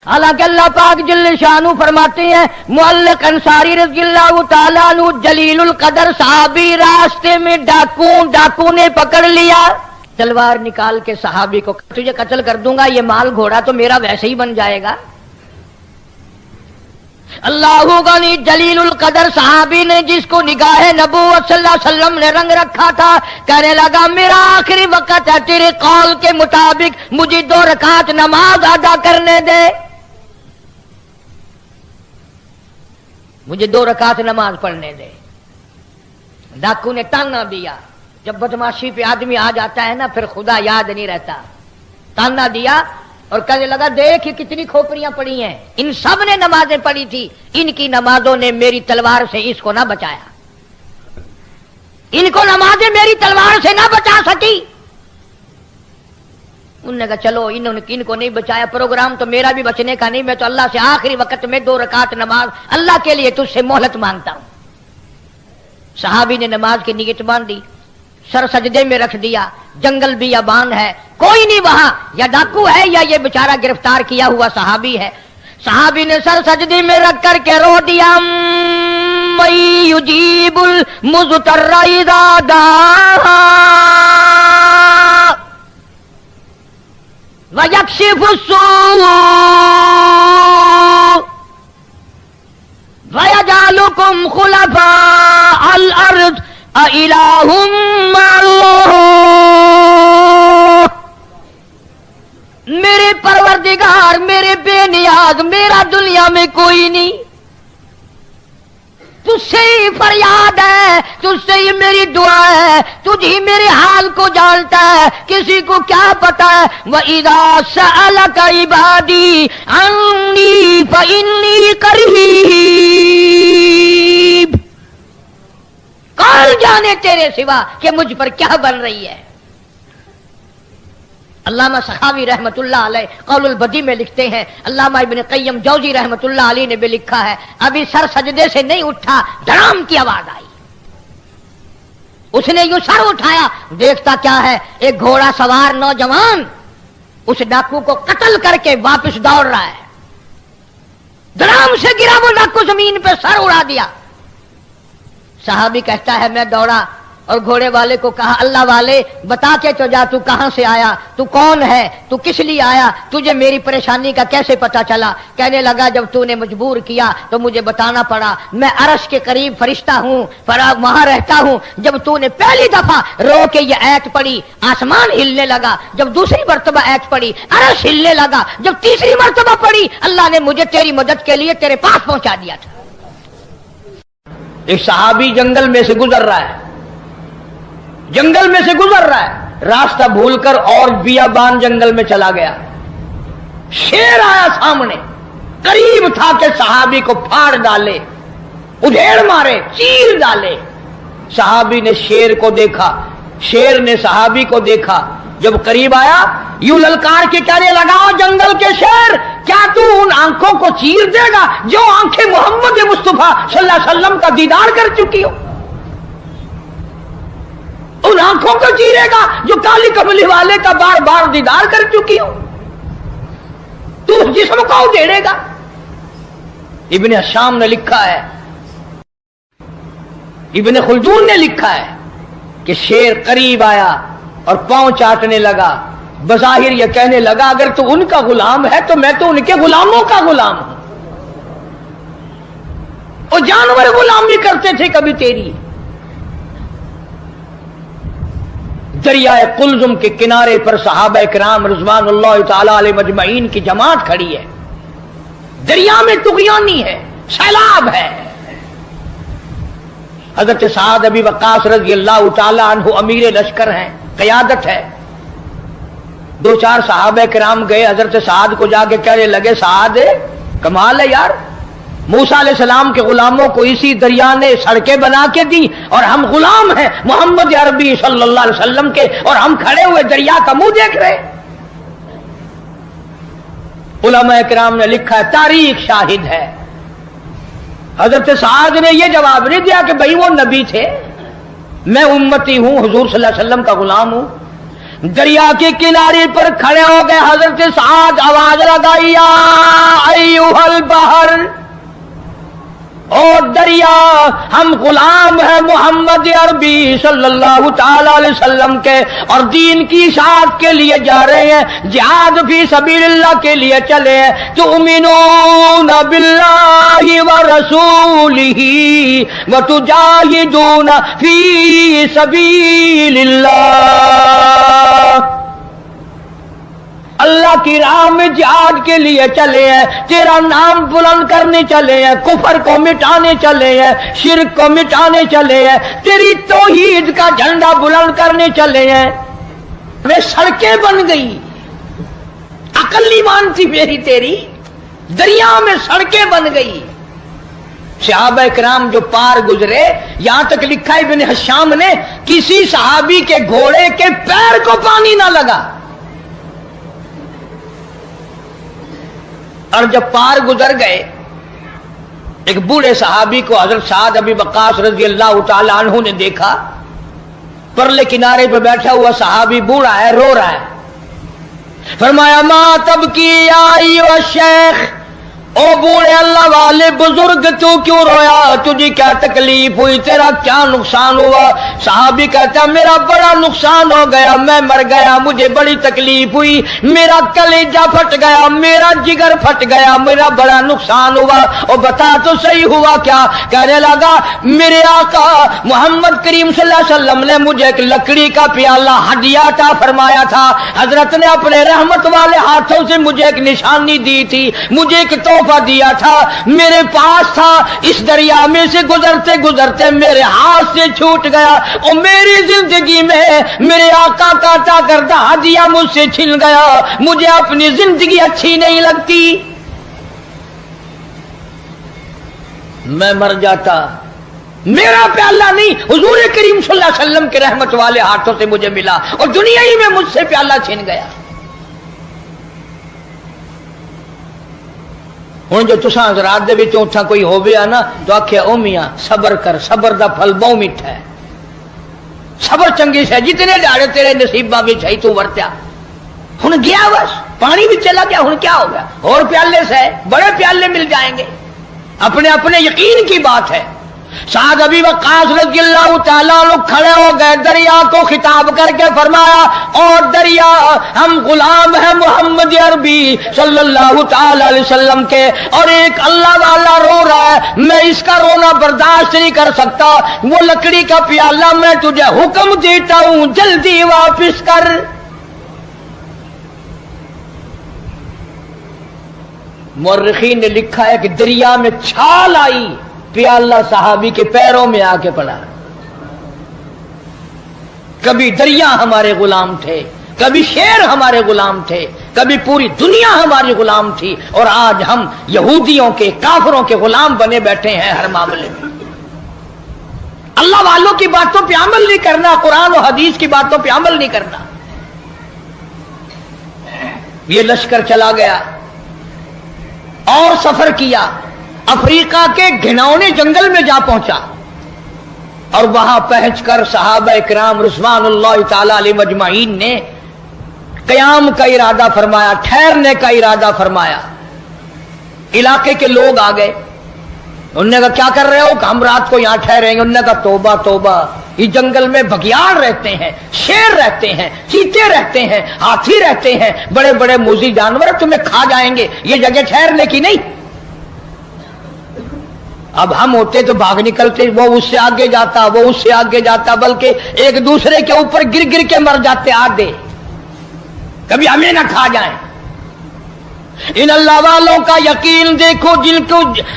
حالانکہ اللہ پاک جل شانو فرماتے ہیں معلق انصاری رضی اللہ تعالیٰ عنہ جلیل القدر صحابی راستے میں ڈاکو نے پکڑ لیا، تلوار نکال کے صحابی کو تجھے قتل کر دوں گا، یہ مال گھوڑا تو میرا ویسے ہی بن جائے گا۔ اللہ غنی جلیل القدر صحابی نے جس کو نگاہ نبوت صلی اللہ علیہ وسلم نے رنگ رکھا تھا، کہنے لگا میرا آخری وقت ہے، تیرے قول کے مطابق مجھے 2 رکعت نماز ادا کرنے دے، مجھے 2 رکعت نماز پڑھنے دے۔ ڈاکو نے تانا دیا، جب بدماشی پہ آدمی آ جاتا ہے نا پھر خدا یاد نہیں رہتا، تانا دیا اور کہنے لگا دیکھ یہ کتنی کھوپڑیاں پڑی ہیں، ان سب نے نمازیں پڑھی تھی، ان کی نمازوں نے میری تلوار سے اس کو نہ بچایا، ان کو نمازیں میری تلوار سے نہ بچا سکی۔ انہوں نے کہا چلو ان کو نہیں بچایا، پروگرام تو میرا بھی بچنے کا نہیں، میں تو اللہ سے آخری وقت میں 2 رکعت نماز اللہ کے لیے تجھ سے مہلت مانگتا ہوں۔ صحابی نے نماز کی نیت باندھ دی، سر سجدے میں رکھ دیا، جنگل بیابان ہے، کوئی نہیں وہاں، یا ڈاکو ہے یا یہ بیچارہ گرفتار کیا ہوا صحابی ہے۔ صحابی نے سر سجدے میں رکھ کر کے رو دیا من یجیب المضطر اذا دعاہ وَيَكْشِفُ السُّوءَ وَيَجْعَلُكُمْ خُلَفَاءَ الْأَرْضِ أَإِلَٰهٌ مَّعَ اللَّهِ۔ میرے پروردگار، میرے بے نیاز، میرا دنیا میں کوئی نہیں، تجھ سے ہی فریاد ہے، تجھ سے ہی میری دعا ہے، تجھ ہی میرے حال کو جانتا ہے، کسی کو کیا پتا ہے۔ وَإِذَا سَأَلَكَ عِبَادِي عَنِّي فَإِنِّي قَرِيبٌ۔ کون جانے تیرے سوا کہ مجھ پر کیا بن رہی ہے۔ علامہ سخاوی رحمت اللہ علیہ قول البدی میں لکھتے ہیں، علامہ ابن قیم جوزی رحمت اللہ علیہ نے بھی لکھا ہے، ابھی سر سجدے سے نہیں اٹھا، دھڑام کی آواز آئی، اس نے یوں سر اٹھایا، دیکھتا کیا ہے، ایک گھوڑا سوار نوجوان اس ڈاکو کو قتل کر کے واپس دوڑ رہا ہے، دھڑام سے گرا وہ ڈاکو زمین پہ، سر اڑا دیا۔ صحابی کہتا ہے میں دوڑا اور گھوڑے والے کو کہا اللہ والے بتا کے تو جا، تو کہاں سے آیا، تو کون ہے، تو کس لیے آیا، تجھے میری پریشانی کا کیسے پتا چلا؟ کہنے لگا جب تو نے مجبور کیا تو مجھے بتانا پڑا، میں عرش کے قریب فرشتہ ہوں، وہاں رہتا ہوں، جب تو نے پہلی دفعہ رو کے یہ ایت پڑھی آسمان ہلنے لگا، جب دوسری مرتبہ ایت پڑھی عرش ہلنے لگا، جب تیسری مرتبہ پڑھی اللہ نے مجھے تیری مدد کے لیے تیرے پاس پہنچا دیا تھا۔ ایک صحابی جنگل میں سے گزر رہا ہے، جنگل میں سے گزر رہا ہے، راستہ بھول کر اور بیابان جنگل میں چلا گیا، شیر آیا سامنے، قریب تھا کہ صحابی کو پھاڑ ڈالے، ادھیڑ مارے، چیر ڈالے۔ صحابی نے شیر کو دیکھا، شیر نے صحابی کو دیکھا، جب قریب آیا یوں للکار کے کہنے لگا جنگل کے شیر کیا تو ان آنکھوں کو چیر دے گا جو آنکھیں محمد مصطفیٰ صلی اللہ علیہ وسلم کا دیدار کر چکی ہو؟ ان آنکھوں کو چیرے گا جو کالی کملی والے کا بار بار دیدار کر چکی ہو؟ تو اس جسم کو ادھیڑے گا؟ ابن حشام نے لکھا ہے، ابن خلدون نے لکھا ہے کہ شیر قریب آیا اور پاؤں چاٹنے لگا، بظاہر یہ کہنے لگا اگر تو ان کا غلام ہے تو میں تو ان کے غلاموں کا غلام ہوں، اور جانور غلامی کرتے تھے کبھی تیری۔ دریائے قلزم کے کنارے پر صحابہ کرام رضوان اللہ تعالی علیہ مجمعین کی جماعت کھڑی ہے، دریا میں طغیانی ہے، سیلاب ہے۔ حضرت سعد ابی وقاص رضی اللہ تعالی عنہ امیر لشکر ہیں، قیادت ہے۔ 2-4 صحابہ کرام گئے حضرت سعد کو جا کے کہنے لگے سعد کمال ہے یار، موسیٰ علیہ السلام کے غلاموں کو اسی دریا نے سڑکیں بنا کے دی اور ہم غلام ہیں محمد عربی صلی اللہ علیہ وسلم کے، اور ہم کھڑے ہوئے دریا کا منہ دیکھ رہے۔ علماء کرام نے لکھا ہے، تاریخ شاہد ہے، حضرت سعد نے یہ جواب نہیں دیا کہ بھئی وہ نبی تھے، میں امتی ہوں، حضور صلی اللہ علیہ وسلم کا غلام ہوں۔ دریا کے کنارے پر کھڑے ہو گئے حضرت سعد، آواز لگائی یا अय्युहल बहर, ओ दरिया, हम गुलाम हैं मोहम्मद अरबी सल्लल्लाहु ताला अलैहि वसल्लम के, और दीन की इशाअत के लिए जा रहे हैं, जिहाद फी सबीलिल्लाह के लिए चले हैं। तुमिनूना बिल्लाहि व रसूलिही व तुजाहिदूना फी सबीलिल्लाह, अल्लाह की राह में जिहाद के लिए चले हैं, तेरा नाम बुलंद करने चले हैं, कुफर को मिटाने चले हैं, शिर्क को मिटाने चले हैं, तेरी तौहीद का झंडा बुलंद करने चले हैं। वे सड़कें बन गई, अकल नहीं मानती मेरी तेरी, दरिया में सड़कें बन गई। सहाबा इकराम जो पार गुजरे, यहां तक लिखा इब्न हिशाम ने, किसी सहाबी के घोड़े के पैर को पानी ना लगा। और जब पार गुजर गए, एक बूढ़े सहाबी को हजरत साद अबी वक्कास रजी अल्लाह तआला अन्हु ने देखा, परले किनारे पर बैठा हुआ सहाबी बूढ़ा है, रो रहा है। फरमाया मा तब की आई व शेख, ओ बूढ़े अल्लाह वाले बुजुर्ग तू क्यों रोया, तुझे क्या तकलीफ हुई, तेरा क्या नुकसान हुआ। सहाबी कहता मेरा बड़ा नुकसान हो गया, मैं मर गया, मुझे बड़ी तकलीफ हुई, मेरा कलेजा फट गया, मेरा जिगर फट गया, मेरा बड़ा नुकसान हुआ। और बता तो सही हुआ क्या। कहने लगा मेरे आका मोहम्मद करीम सल्लल्लाहु अलैहि वसल्लम ने मुझे एक लकड़ी का प्याला हदिया अता फरमाया था, हजरत ने अपने रहमत वाले हाथों से मुझे एक निशानी दी थी, मुझे एक तोहफा दिया था, मेरे पास था, इस दरिया में से गुजरते गुजरते मेरे हाथ से छूट गया, और मेरी जिंदगी में मेरे आका का अता करदा हदिया मुझसे छिन गया, मुझे अपनी जिंदगी अच्छी नहीं लगती, मैं मर जाता। मेरा प्याला नहीं, हुजूर करीम सल्लल्लाहु अलैहि वसल्लम के रहमत वाले हाथों से मुझे मिला, और दुनिया ही में मुझसे प्याला छिन गया। हुण जो तुसां हज़रात दे विचों उठा कोई होवे आ ना, तो आखे ओ मियां सबर कर, सबर दा फल बहु मिठा है, सबर चंगी है, जितने ध्याड़े तेरे नसीबा में सही तू वरत्या। हुण गया बस, पानी भी चला गया, हुण क्या हो गया, और प्याले से बड़े प्याले मिल जाएंगे। अपने अपने यकीन की बात है। साद अबी वक्कास रज़ियल्लाहु ताला अन्हु खड़े हो गए, दरिया को खिताब करके फरमाया और दरिया, हम गुलाम हैं मोहम्मद अरबी सल्लल्लाहु ताला अलैहि वसल्लम के, और एक अल्लाह वाला रो रहा है, मैं इसका रोना बर्दाश्त नहीं कर सकता, वो लकड़ी का प्याला मैं तुझे हुक्म देता हूं जल्दी वापिस कर। मुर्रिखीन ने लिखा है कि दरिया में छाल आई, प्याला सहाबी के पैरों में आके पड़ा। कभी दरिया हमारे गुलाम थे, कभी शेर हमारे गुलाम थे, कभी पूरी दुनिया हमारी गुलाम थी, और आज हम यहूदियों के, काफरों के गुलाम बने बैठे हैं हर मामले में। अल्लाह वालों की बातों पे अमल नहीं करना, कुरान और हदीस की बातों पे अमल नहीं करना। ये लश्कर चला गया और सफर किया, अफ्रीका के घिनौने जंगल में जा पहुंचा, और वहां पहुंचकर सहाबा इकराम रिज़वानुल्लाह ताला अलैहिम अजमाइन ने क़याम का इरादा फरमाया, ठहरने का इरादा फरमाया। इलाके के लोग आ गए, उन्होंने कहा क्या कर रहे हो, हम रात को यहां ठहरेंगे। उन्होंने कहा तौबा तौबा, इस जंगल में बघियाड़ रहते हैं, शेर रहते हैं, चीते रहते हैं, हाथी रहते हैं, बड़े बड़े मूज़ी जानवर तुम्हें खा जाएंगे, ये जगह ठहरने की नहीं। अब हम होते तो भाग निकलते, वो उससे आगे जाता, वो उससे आगे जाता, बल्कि एक दूसरे के ऊपर गिर गिर के मर जाते आधे, कभी हमें ना खा जाए। इन अल्लाह वालों का यकीन देखो,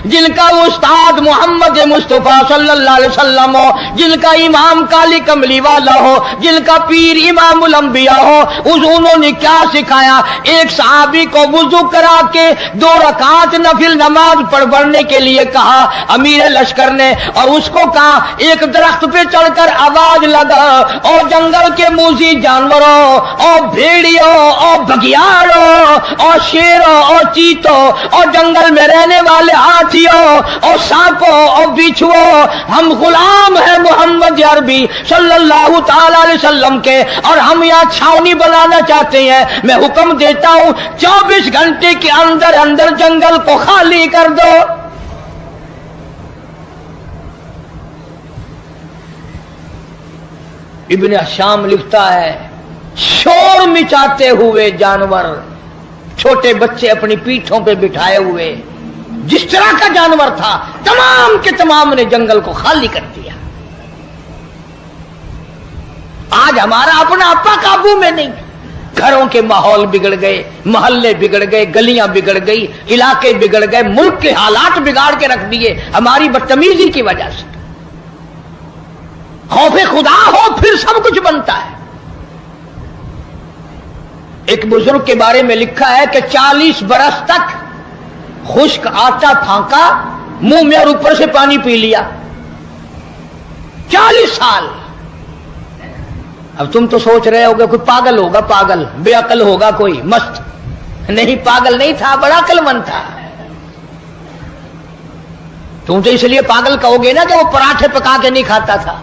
जिनका उस्ताद मोहम्मद मुस्तफा सल्लल्लाहु अलैहि वसल्लम हो, जिनका इमाम काली कमली वाला हो, जिनका पीर इमामुल अंबिया हो, उन्होंने क्या सिखाया। एक सहाबी को वुजू करा के 2 रकात नफिल नमाज पढ़ने के लिए कहा अमीर लश्कर ने, और उसको कहा एक दरख्त पे चढ़कर आवाज लगा, और जंगल के मूजी जानवरों और भेड़ियों और बघियाड़ों और शेरों और चीतों और जंगल में रहने वाले हाथियों और सांपों और बिच्छुओं, हम गुलाम हैं मोहम्मद अरबी सल्लल्लाहु ताला अलैहि वसल्लम के, और हम यहाँ छावनी बनाना चाहते हैं। मैं हुक्म देता हूं 24 घंटे के अंदर अंदर जंगल को खाली कर दो। इब्न शाम लिखता है, शोर मचाते हुए जानवर, छोटे बच्चे अपनी पीठों पे बिठाए हुए, जिस तरह का जानवर था तमाम के तमाम ने जंगल को खाली कर दिया। आज हमारा अपना आपा काबू में नहीं, घरों के माहौल बिगड़ गए, मोहल्ले बिगड़ गए, गलियां बिगड़ गई, इलाके बिगड़ गए, मुल्क के हालात बिगाड़ के रख दिए हमारी बदतमीजी की वजह से। खौफे खुदा हो फिर सब कुछ बनता है। एक बुजुर्ग के बारे में लिखा है कि 40 बरस तक खुश्क आटा फांका, मुंह में और ऊपर से पानी पी लिया, 40 साल। अब तुम तो सोच रहे होगे कोई पागल होगा, पागल बेअकल होगा कोई, मस्त। नहीं, पागल नहीं था, बड़ा अक्लमंद था। तुम तो इसलिए पागल कहोगे ना कि वो पराठे पका के नहीं खाता था।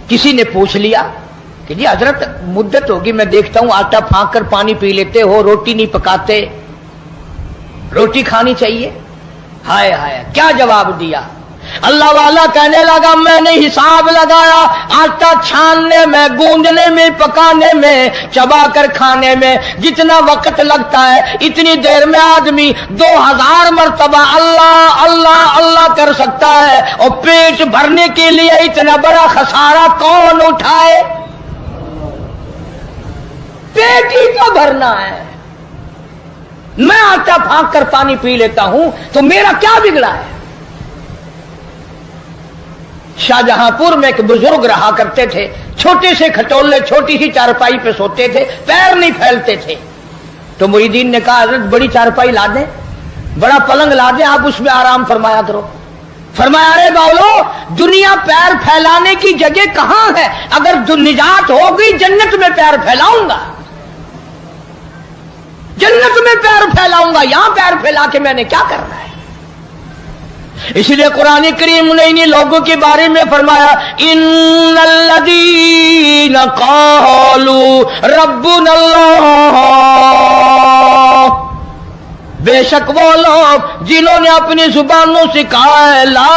किसी ने पूछ लिया कि जी हजरत मुद्दत होगी, मैं देखता हूं आटा फांक कर पानी पी लेते हो, रोटी नहीं पकाते, रोटी खानी चाहिए। हाय हाय, क्या जवाब दिया। अल्लाह वाला कहने लगा, मैंने हिसाब लगाया, आटा छानने में, गूंदने में, पकाने में, चबा कर खाने में जितना वक्त लगता है, इतनी देर में आदमी 2000 मरतबा अल्लाह अल्लाह अल्लाह कर सकता है। और पेट भरने के लिए इतना बड़ा खसारा कौन उठाए? पेट ही तो भरना है। मैं आटा फांक कर पानी पी लेता हूं तो मेरा क्या बिगड़ा है? शाहजहांपुर में एक बुजुर्ग रहा करते थे, छोटे से खटोले, छोटी सी चारपाई पे सोते थे, पैर नहीं फैलते थे। तो मुरीदीन ने कहा, हजरत बड़ी चारपाई ला दें, बड़ा पलंग ला दें, आप उसमें आराम फरमाया करो। फरमाया, अरे बावलो, दुनिया पैर फैलाने की जगह कहां है? अगर निजात हो गई जन्नत में पैर फैलाऊंगा, जन्नत में पैर फैलाऊंगा, यहां पैर फैला के मैंने क्या करना है? इसलिए कुरान करीम ने इन्हीं लोगों के बारे में फरमाया, इन्नल्लज़ीना क़ालू रब्बुनल्लाह, बेशक वो लोग जिन्होंने अपनी जुबानों से कहा है ला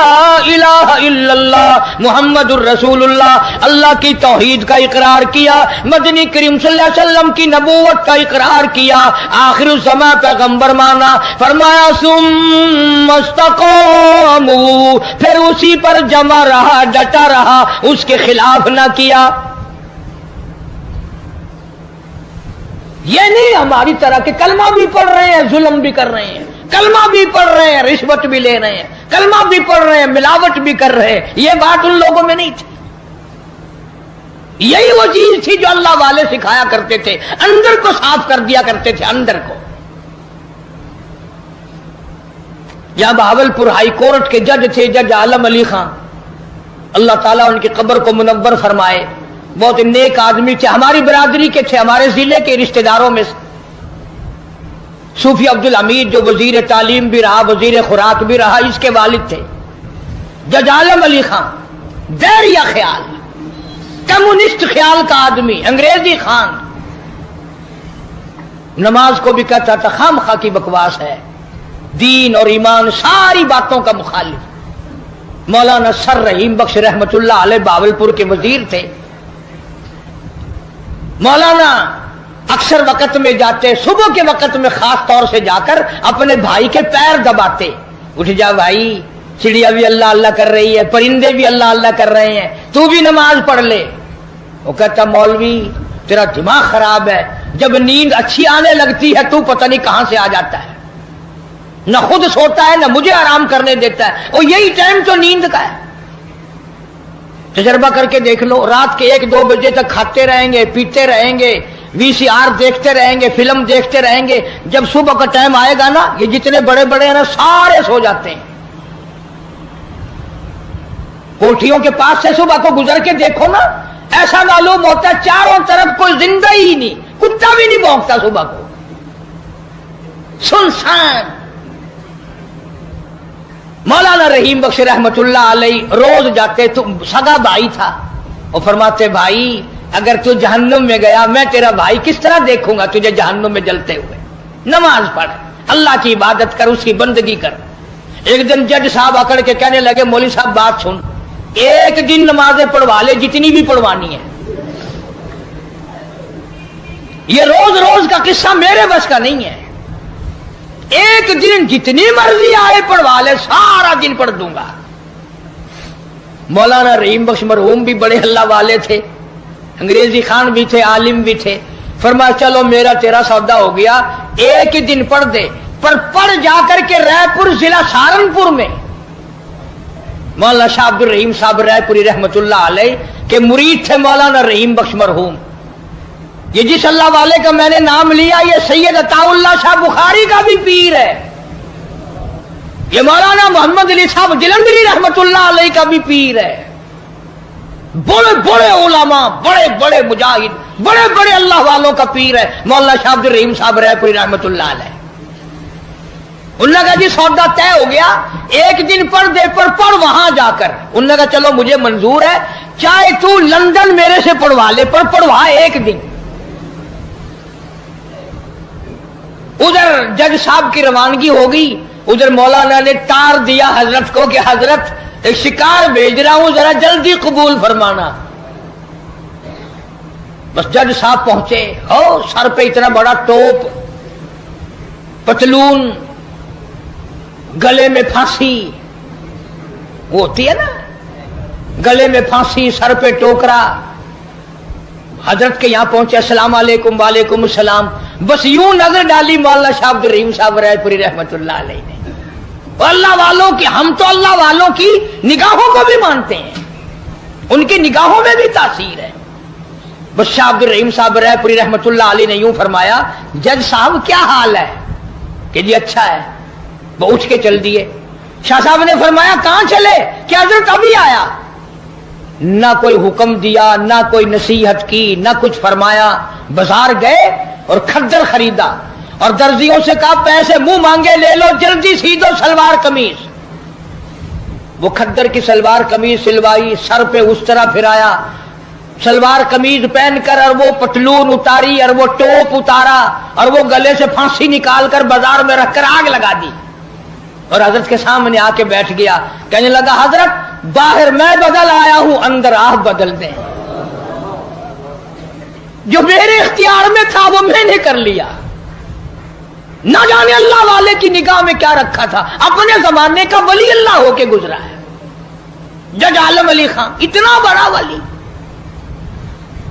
इलाहा इल्लल्लाह मुहम्मदुर रसूलुल्लाह, अल्लाह की तौहीद का इकरार किया, मदनी करीम सल्लल्लाहु अलैहि वसल्लम की नबूवत का इकरार किया, आखिर ज़मां पैगंबर माना। फरमाया सुम्मस्तक़ामू, फिर उसी पर जमा रहा, डटा रहा, उसके खिलाफ ना किया। ये नहीं हमारी तरह के कलमा भी पढ़ रहे हैं, जुल्म भी कर रहे हैं, कलमा भी पढ़ रहे हैं, रिश्वत भी ले रहे हैं, कलमा भी पढ़ रहे हैं, मिलावट भी कर रहे हैं। ये बात उन लोगों में नहीं थी। यही वो चीज थी जो अल्लाह वाले सिखाया करते थे, अंदर को साफ कर दिया करते थे, अंदर को। या बहावलपुर हाई कोर्ट के जज थे, जज आलम अली खान, अल्लाह ताला उनकी कब्र को मुनव्वर फरमाए। बहुत नेक आदमी थे, हमारी बरादरी के थे, हमारे जिले के रिश्तेदारों में। सूफी अब्दुल हमीद जो वजीर तालीम भी रहा, वजीर खुराक भी रहा, इसके वालिद थे जज आलम अली खान। दैरिया ख्याल, कम्युनिस्ट ख्याल का आदमी, अंग्रेजी खान। नमाज को भी कहता था खामखा की बकवास है, दीन और ईमान सारी बातों का मुखालिफ। मौलाना सर रहीम बख्श रहमतुल्लाह अलैह बावलपुर के वजीर थे। मौलाना अक्सर वक्त में जाते, सुबह के वक्त में खास तौर से जाकर अपने भाई के पैर दबाते, उठ जा भाई, चिड़िया भी अल्लाह अल्लाह कर रही है, परिंदे भी अल्लाह अल्लाह कर रहे हैं, तू भी नमाज पढ़ ले। वो कहता, मौलवी तेरा दिमाग खराब है, जब नींद अच्छी आने लगती है तू पता नहीं कहां से आ जाता है, न खुद सोता है न मुझे आराम करने देता है, और यही टाइम तो नींद का है। तजर्बा करके देख लो, रात के 1-2 बजे तक खाते रहेंगे, पीते रहेंगे, VCR देखते रहेंगे, फिल्म देखते रहेंगे। जब सुबह का टाइम आएगा ना, ये जितने बड़े बड़े हैं ना सारे सो जाते हैं। कोठियों के पास से सुबह को गुजर के देखो ना, ऐसा मालूम होता है चारों तरफ कोई जिंदा ही नहीं, कुत्ता भी नहीं भौंकता सुबह को। सुनसान। मौलाना रहीम बख्श रहमतुल्लाह अलैह रोज जाते, तो सगा भाई था, और फरमाते भाई अगर तू जहन्नुम में गया, मैं तेरा भाई किस तरह देखूंगा तुझे जहन्नुम में जलते हुए। नमाज पढ़, अल्लाह की इबादत कर, उसकी बंदगी कर। एक दिन जज साहब आकर के कहने लगे मौलवी साहब बात सुन, एक दिन नमाजें पढ़वा ले जितनी भी पढ़वानी है, ये रोज रोज का किस्सा मेरे बस का नहीं है। एक दिन जितनी मर्जी आए पढ़वा ले, सारा दिन पढ़ दूंगा। मौलाना रहीम बख्श मरहूम भी बड़े अल्लाह वाले थे, अंग्रेजी खान भी थे, आलिम भी थे। फरमाया चलो मेरा तेरा सौदा हो गया, एक ही दिन पढ़ दे, पर पढ़ जाकर के रायपुर जिला सहारनपुर में मौलाना शाह अब्दुल रहीम साहब रायपुरी रहमतुल्लाह अलैह के मुरीद थे मौलाना रहीम बख्श मरहूम। ये जिस अल्लाह वाले का मैंने नाम लिया, ये सैयद अताउल्लाह शाह बुखारी का भी पीर है। ये मौलाना मोहम्मद अली साहब जलंधरी रहमतुल्लाह अलैह का भी पीर है। बड़े बड़े उलमा, बड़े बड़े मुजाहिद, बड़े बड़े अल्लाह वालों का पीर है मौलाना शाह अब्दुल रहीम साहब रायपुरी रहमतुल्लाह अलैह। उन्होंने कहा जी सौदा तय हो गया, एक दिन पढ़ दे, पर पढ़ वहां जाकर। उन्होंने कहा चलो मुझे मंजूर है, चाहे तू लंदन मेरे से पढ़वा ले, पर पढ़वा एक दिन। उधर जज साहब की रवानगी हो गई, उधर मौलाना ने तार दिया हजरत को कि हजरत एक शिकार भेज रहा हूं, जरा जल्दी कबूल फरमाना। बस जज साहब पहुंचे, हो सर पे इतना बड़ा टोप, पतलून, गले में फांसी, वो होती है ना, गले में फांसी, सर पे टोकरा। हजरत के यहां पहुंचे, अस्सलाम वालेकुम। वालेकुम सलाम। बस यूं नजर डाली मौलाना शाह अब्दुल रहीम साहब रायपुरी रहमतुल्लाह अलैह ने। अल्लाह वालों की, हम तो अल्लाह वालों की निगाहों को भी मानते हैं, उनकी निगाहों में भी तासीर है। बस शाह अब्दुल रहीम साहब रायपुरी रहमतुल्लाह अलैह ने यूं फरमाया, जज साहब क्या हाल है? कि जी अच्छा है। वो उठ के चल दिए। शाह साहब ने फरमाया कहां चले? क्या हजरत अभी आया। ना कोई हुक्म दिया, ना कोई नसीहत की, ना कुछ फरमाया। बाजार गए और खद्दर खरीदा और दर्जियों से कहा पैसे मुंह मांगे ले लो, जल्दी सी दो सलवार कमीज। वो खद्दर की सलवार कमीज सिलवाई, सर पे उस तरह फिराया, सलवार कमीज पहनकर, और वो पतलून उतारी, और वो टोप उतारा, और वो गले से फांसी निकालकर बाजार में रखकर आग लगा दी और हजरत के सामने आके बैठ गया। कहने लगा हजरत बाहर मैं बदल आया हूं, अंदर आप बदल दें। जो मेरे इख्तियार में था वो मैंने कर लिया। ना जाने अल्लाह वाले की निगाह में क्या रखा था। अपने जमाने का वली अल्लाह होके गुजरा है। जज आलम अली खान इतना बड़ा वली,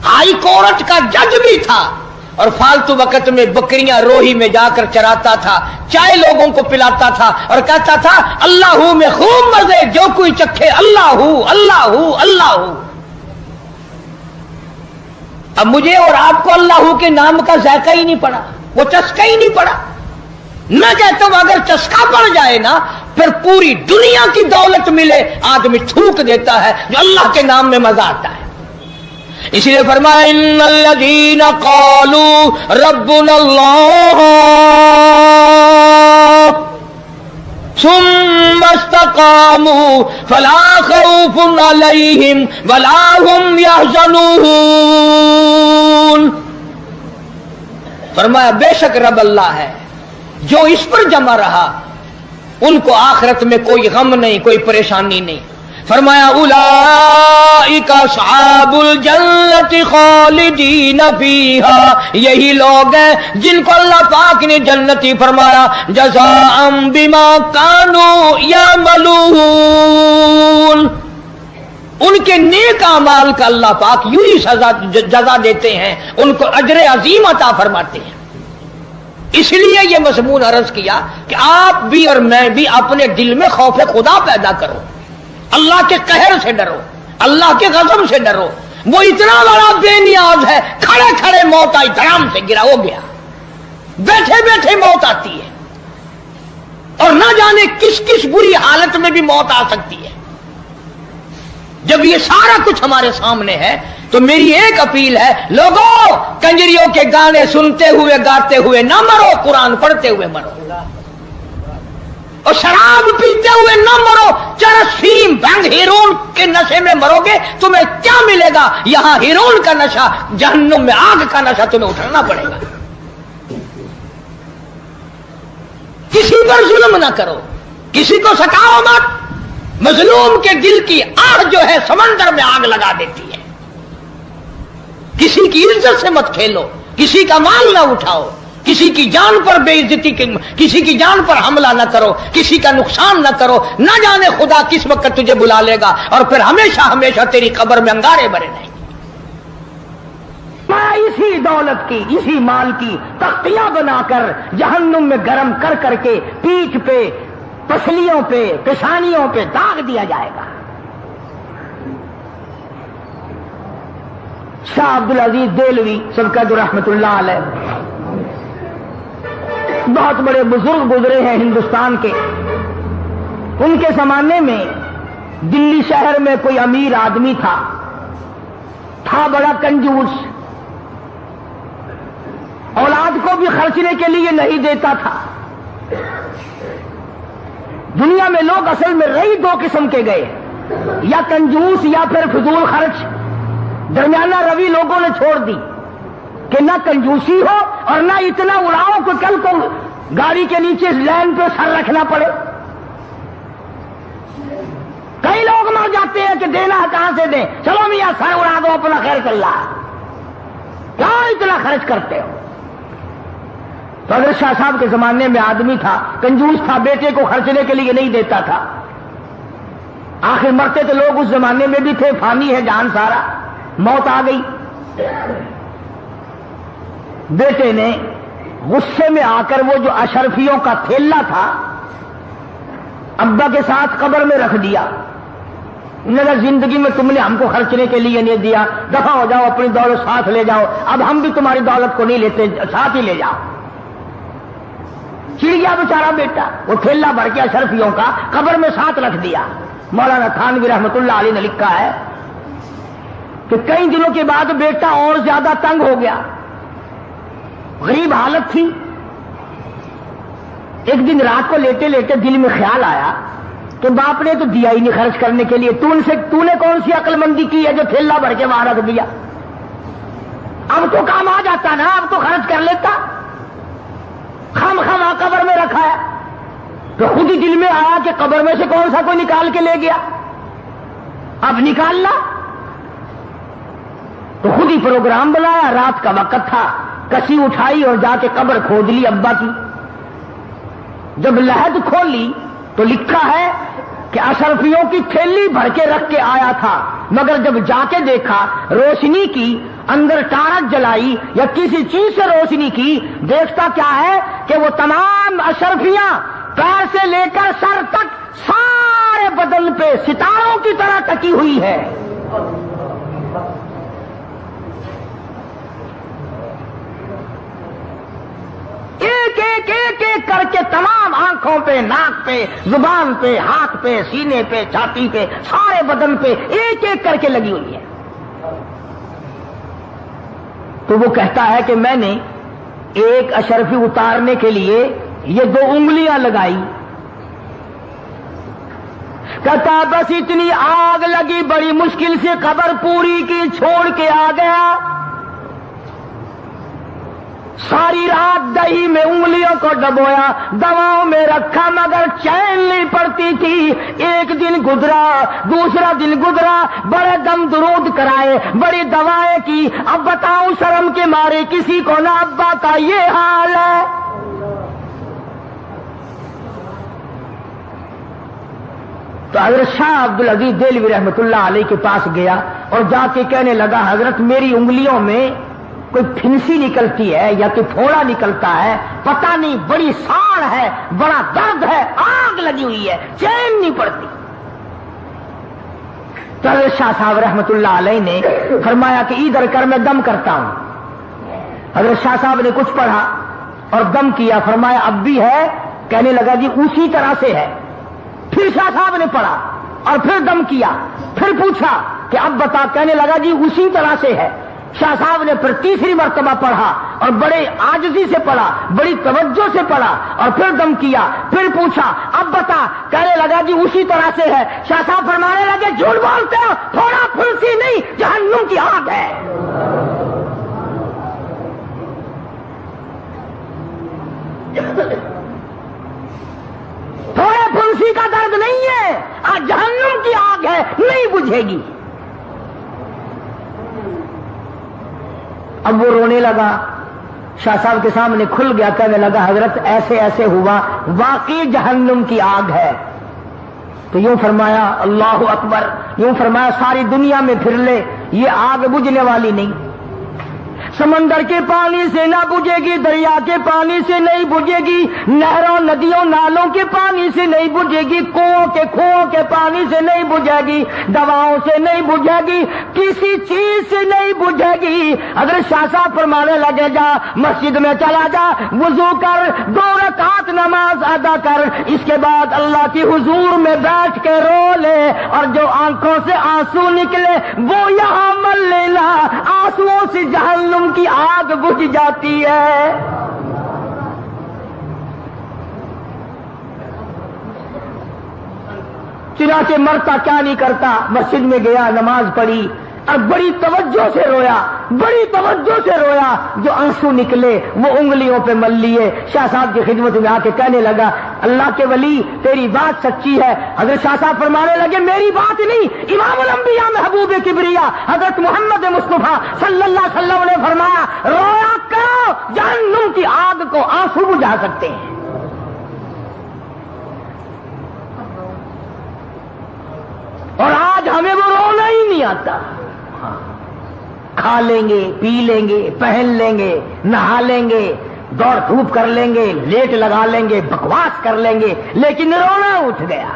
हाई कोर्ट का जज भी था, और फालतू वक्त में बकरियां रोही में जाकर चराता था, चाय लोगों को पिलाता था, और कहता था अल्लाह में खूब मजे, जो कोई चखे अल्लाह अल्लाह अल्लाह। अब मुझे और आपको अल्लाह के नाम का जायका ही नहीं पड़ा, वो चस्का ही नहीं पड़ा। मैं कहता हूं अगर चस्का पड़ जाए ना, फिर पूरी दुनिया की दौलत मिले, आदमी थूक देता है। जो अल्लाह के नाम में मजा आता है। इसलिए फरमाया इन्नल्लज़ीना क़ालू रब्बुनल्लाह सुम्मा इस्तक़ामू फला खौफुन अलैहिम वला हुम यहज़नून। फरमाया बेशक रब अल्लाह है, जो इस पर जमा रहा उनको आखिरत में कोई गम नहीं, कोई परेशानी नहीं। फरमाया उलाइका अस्हाबुल जन्नति खालिदीन फीहा, यही लोग हैं जिनको अल्लाह पाक ने जन्नती फरमाया। जज़ाअम बिमा कानू यअमलून, उनके नेक अमाल का अल्लाह पाक यूं ही जजा देते हैं, उनको अजर अजीम अता फरमाते हैं। इसलिए यह मज़मून अर्ज किया कि आप भी और मैं भी अपने दिल में खौफ खुदा पैदा करो, अल्लाह के कहर से डरो, अल्लाह के गज़ब से डरो। वो इतना बड़ा बेनियाज है, खड़े खड़े मौत आई, धड़ाम से गिरा हो गया, बैठे बैठे मौत आती है, और ना जाने किस किस बुरी हालत में भी मौत आ सकती है। जब ये सारा कुछ हमारे सामने है, तो मेरी एक अपील है, लोगों कंजरियों के गाने सुनते हुए गाते हुए ना मरो, कुरान पढ़ते हुए मरो। और शराब पीते हुए न मरो, चरस, फीम, भंग, हीरोइन के नशे में मरोगे, तुम्हें क्या मिलेगा? यहां हीरोइन का नशा, जहन्नुम में आग का नशा तुम्हें उठाना पड़ेगा। किसी पर जुल्म ना करो, किसी को सताओ मत। मजलूम के दिल की आग जो है समंदर में आग लगा देती है। किसी की इज्जत से मत खेलो, किसी का माल ना उठाओ, किसी की जान पर बेइज्जती, किसी की जान पर हमला न करो, किसी का नुकसान न करो। न जाने खुदा किस वक्त तुझे बुला लेगा और फिर हमेशा हमेशा तेरी कब्र में अंगारे भरे रहेंगे। मैं इसी दौलत की, इसी माल की तख्तियां बनाकर जहन्नुम में गर्म कर करके पीठ पे, पसलियों पे, पेशानियों पे दाग दिया जाएगा। शाह अब्दुल अजीज देलवी सबका रहमतुल्लाह अलैह बहुत बड़े बुजुर्ग गुजरे हैं हिंदुस्तान के। उनके जमाने में दिल्ली शहर में कोई अमीर आदमी था बड़ा कंजूस, औलाद को भी खर्चने के लिए नहीं देता था। दुनिया में लोग असल में रही दो किस्म के गए, या कंजूस या फिर फिजूल खर्च। दरमियाना रवि लोगों ने छोड़ दी कि ना कंजूसी हो और ना इतना उड़ाओ कि कल को गाड़ी के नीचे लैन पे सर रखना पड़े। कई लोग मर जाते हैं कि देना कहां से दें, चलो मियां सर उड़ा दो, अपना खैर चल रहा, क्या इतना खर्च करते हो? तो अगर शाह साहब के जमाने में आदमी था, कंजूस था, बेटे को खर्चने के लिए नहीं देता था। आखिर मरते तो लोग उस जमाने में भी थे, फानी है जान सारा, मौत आ गई। बेटे ने गुस्से में आकर वो जो अशरफियों का थैला था अब्बा के साथ कब्र में रख दिया। उन्होंने जिंदगी में तुमने हमको खर्चने के लिए नहीं दिया, दफा हो जाओ, अपनी दौलत साथ ले जाओ, अब हम भी तुम्हारी दौलत को नहीं लेते, साथ ही ले जाओ। चिढ़ गया बेचारा बेटा, वो थैला भर के अशरफियों का कब्र में साथ रख दिया। मौलाना थानवी रहमतुल्लाह अलैह ने लिखा है कि कई दिनों के बाद बेटा और ज्यादा तंग हो गया, गरीब हालत थी। एक दिन रात को लेटे लेटे दिल में ख्याल आया कि बाप ने तो दिया ही नहीं खर्च करने के लिए, तूने कौन सी अक्लमंदी की है जो थैला भर के वहां रख दिया? अब तो काम आ जाता ना, अब तो खर्च कर लेता, खामखा कब्र में रखा है। तो खुद ही दिल में आया कि कब्र में से कौन सा कोई निकाल के ले गया, अब निकालना। तो खुद ही प्रोग्राम बनाया, रात का वक्त था, कसी उठाई और जाके कब्र खोद ली अब्बा की। जब लहद खोली तो लिखा है कि अशरफियों की थैली भर के रख के आया था, मगर जब जाके देखा रोशनी की, अंदर टारक जलाई या किसी चीज से रोशनी की, देखता क्या है कि वो तमाम अशरफियां पैर से लेकर सर तक सारे बदन पे सितारों की तरह टकी हुई है। एक करके तमाम आंखों पे, नाक पे, जुबान पे, हाथ पे, सीने पे, छाती पे, सारे बदन पे एक एक करके लगी हुई है। तो वो कहता है कि मैंने एक अशरफी उतारने के लिए ये 2 उंगलियां लगाई। कहता बस इतनी आग लगी, बड़ी मुश्किल से कब्र पूरी की, छोड़ के आ गया। सारी रात दही में उंगलियों को डबोया, दवाओं में रखा, मगर चैन नहीं पड़ती थी। एक दिन गुजरा, दूसरा दिन गुजरा, बड़े दम दुरूद कराए, बड़ी दवाएं की। अब बताऊं शर्म के मारे किसी को ना अब्बा का ये हाल है। तो हजरत शाह अब्दुल अजीज देलवी रहमतुल्लाह अलैह के पास गया और जाके कहने लगा, हजरत मेरी उंगलियों में कोई फिंसी निकलती है या कोई फोड़ा निकलता है, पता नहीं, बड़ी साड़ है, बड़ा दर्द है, आग लगी हुई है, चैन नहीं पड़ती। तो हज़रत शाह साहब रहमतुल्लाह अलैह ने फरमाया कि इधर कर, मैं दम करता हूं। हज़रत शाह साहब ने कुछ पढ़ा और दम किया, फरमाया अब भी है? कहने लगा जी उसी तरह से है। फिर शाह साहब ने पढ़ा और फिर दम किया, फिर पूछा کہ اب بتا. کہنے لگا جی اسی طرح سے ہے. شاہ صاحب نے پھر تیسری مرتبہ پڑھا اور بڑے عاجزی سے پڑھا, بڑی توجہ سے پڑھا اور پھر دم کیا. پھر پوچھا اب بتا. کہنے لگا جی اسی طرح سے ہے. شاہ صاحب فرمانے لگے جھوٹ بولتے ہو, تھوڑا پھنسی نہیں, جہنم کی آگ ہے. تھوڑے پھنسی کا درد نہیں ہے, آج جہنم کی آگ ہے, نہیں بجھے گی. اب وہ رونے لگا. شاہ صاحب کے سامنے کھل گیا. کہنے لگا حضرت ایسے ایسے ہوا, واقعی جہنم کی آگ ہے. تو یوں فرمایا اللہ اکبر, یوں فرمایا ساری دنیا میں پھر لے, یہ آگ بجھنے والی نہیں. سمندر کے پانی سے نہ بجھے گی, دریا کے پانی سے نہیں بجھے گی, نہروں ندیوں نالوں کے پانی سے نہیں بجھے گی, کنووں کے پانی سے نہیں بجھے گی, دواؤں سے نہیں بجھے گی, کسی چیز سے نہیں بجھے گی. حضرت شاہ صاحب فرمانے لگے جا مسجد میں چلا جا, وضو کر, 2 رکعت نماز ادا کر, اس کے بعد اللہ کی حضور میں بیٹھ کے رو لے, اور جو آنکھوں سے آنسو نکلے وہ یہاں مل لینا. آنسوؤں سے جہنم کی آگ بجھ جاتی ہے. چنانچہ مرتا کیا نہیں کرتا, مسجد میں گیا, نماز پڑھی اور بڑی توجہ سے رویا, بڑی توجہ سے رویا. جو آنسو نکلے وہ انگلیوں پہ مل لیے. شاہ صاحب کی خدمت میں آ کے کہنے لگا اللہ کے ولی تیری بات سچی ہے. حضرت شاہ صاحب فرمانے لگے میری بات نہیں, امام الانبیاء محبوب کبریا حضرت محمد مصطفیٰ صلی اللہ علیہ وسلم نے فرمایا رویا کرو, جہنم کی آگ کو آنسو بجھا سکتے ہیں. اور آج ہمیں وہ رونا ہی نہیں آتا. کھا لیں گے, پی لیں گے, پہن لیں گے, نہا لیں گے, دوڑ دھوپ کر لیں گے, لیٹ لگا لیں گے, بکواس کر لیں گے, لیکن رونا اٹھ گیا.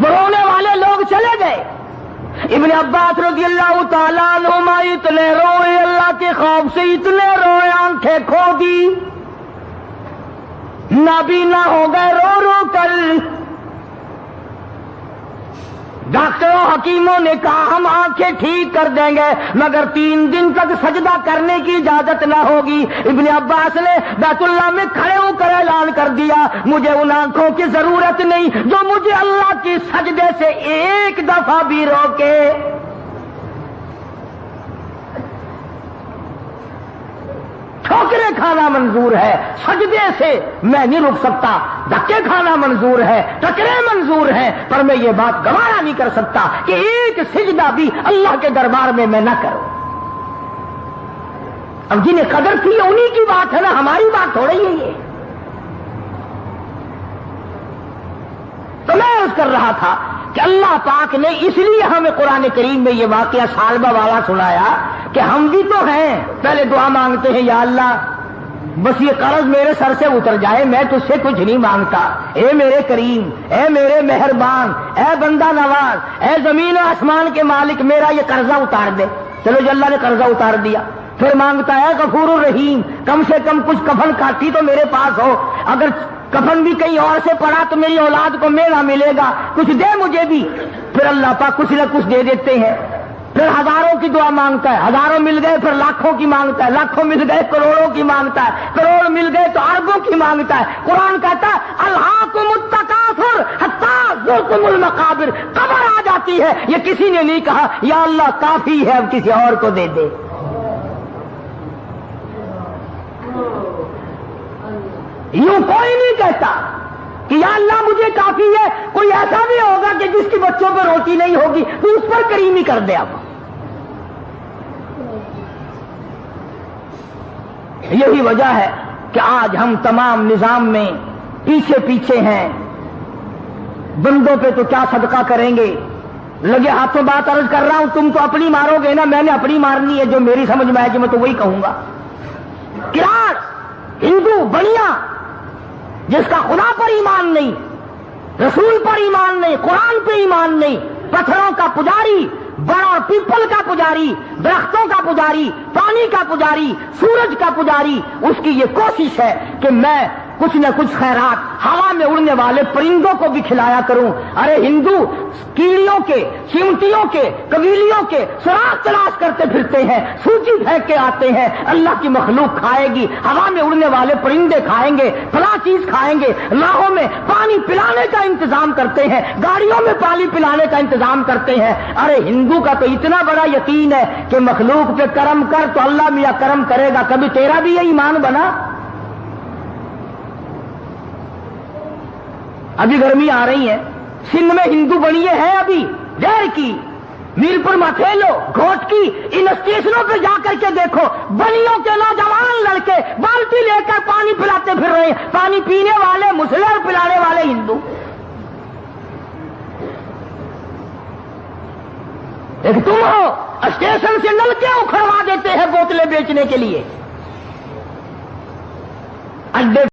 وہ رونے والے لوگ چلے گئے. ابن عباس رضی اللہ تعالیٰ عنہما اتنے روئے, اللہ کے خوف سے اتنے روئے, آنکھیں کھو دی, نابینا ہو گئے رو رو کر. ڈاکٹروں حکیموں نے کہا ہم آنکھیں ٹھیک کر دیں گے مگر 3 دن تک سجدہ کرنے کی اجازت نہ ہوگی. ابن عباس نے بیت اللہ میں کھڑے ہو کر اعلان کر دیا مجھے ان آنکھوں کی ضرورت نہیں جو مجھے اللہ کی سجدے سے ایک دفعہ بھی روکے. ٹھوکریں کھانا منظور ہے, سجدے سے میں نہیں رک سکتا. دھکے کھانا منظور ہے, ٹکرے منظور ہیں, پر میں یہ بات گوارا نہیں کر سکتا کہ ایک سجدہ بھی اللہ کے دربار میں نہ کروں. اب جنہیں قدر کی انہی کی بات ہے نا, ہماری بات تھوڑی ہی ہے. تو میں عرض کر رہا تھا کہ اللہ پاک نے اس لیے ہمیں قرآن کریم میں یہ واقعہ سالبہ والا سنایا کہ ہم بھی تو ہیں. پہلے دعا مانگتے ہیں یا اللہ بس یہ قرض میرے سر سے اتر جائے, میں تجھ سے کچھ نہیں مانگتا. اے میرے کریم, اے میرے مہربان, اے بندہ نواز, اے زمین و آسمان کے مالک, میرا یہ قرضہ اتار دے. چلو جی اللہ نے قرضہ اتار دیا. پھر مانگتا ہے غفور الرحیم, کم سے کم کچھ کفن کاٹی تو میرے پاس ہو, اگر کفن بھی کہیں اور سے پڑا تو میری اولاد کو میرا ملے گا, کچھ دے مجھے بھی. پھر اللہ پاک کچھ نہ کچھ دے دیتے ہیں. پھر ہزاروں کی دعا مانگتا ہے, ہزاروں مل گئے پھر لاکھوں کی مانگتا ہے, لاکھوں مل گئے کروڑوں کی مانگتا ہے, کروڑ مل گئے تو اربوں کی مانگتا ہے. قرآن کہتا ہے الہاکم التکاثر حتی زرتم المقابر, قبر آ جاتی ہے. یہ کسی نے نہیں کہا یا اللہ کافی ہے اب کسی اور کو دے دے. یوں کوئی نہیں کہتا کہ یا اللہ مجھے کافی ہے. کوئی ایسا بھی ہوگا کہ جس کی بچوں پہ روٹی نہیں ہوگی تو اس پر کریمی کر دے. اب یہی وجہ ہے کہ آج ہم تمام نظام میں پیچھے پیچھے ہیں. بندوں پہ تو کیا صدقہ کریں گے, لگے ہاتھوں بات عرض کر رہا ہوں, تم تو اپنی مارو گے نا, میں نے اپنی مارنی ہے. جو میری سمجھ میں آئے گی میں تو وہی کہوں گا. کراڑ ہندو بنیا جس کا خدا پر ایمان نہیں, رسول پر ایمان نہیں, قرآن پہ ایمان نہیں, پتھروں کا پجاری, بڑا پیپل کا پجاری, درختوں کا پجاری, پانی کا پجاری, سورج کا پجاری, اس کی یہ کوشش ہے کہ میں کچھ نہ کچھ خیرات ہوا میں اڑنے والے پرندوں کو بھی کھلایا کروں۔ ارے ہندو کیڑیوں کے، چمٹیوں کے، قبیلیوں کے سراغ تلاش کرتے پھرتے ہیں، سوچی پھینک کے آتے ہیں، اللہ کی مخلوق کھائے گی، ہوا میں اڑنے والے پرندے کھائیں گے، فلاں چیز کھائیں گے، راہوں میں پانی پلانے کا انتظام کرتے ہیں، گاڑیوں میں پانی پلانے کا انتظام کرتے ہیں۔ ارے ہندو کا تو اتنا بڑا یقین ہے کہ مخلوق پہ کرم کر تو اللہ میاں کرم کرے گا۔ کبھی تیرا بھی یہ ایمان بنا؟ ابھی گرمی آ رہی ہے، سندھ میں ہندو بنیے ہیں ابھی ڈیر کی، میرپور متھیلو، گھوٹ کی، ان اسٹیشنوں پہ جا کر کے دیکھو، بنیوں کے نوجوان لڑکے بالٹی لے کر پانی پلاتے پھر رہے ہیں، پانی پینے والے مسلے اور پلانے والے ہندو۔ ایک تم ہو اسٹیشن سے نلکے اکھڑوا دیتے ہیں بوتلیں بیچنے کے لیے، اڈے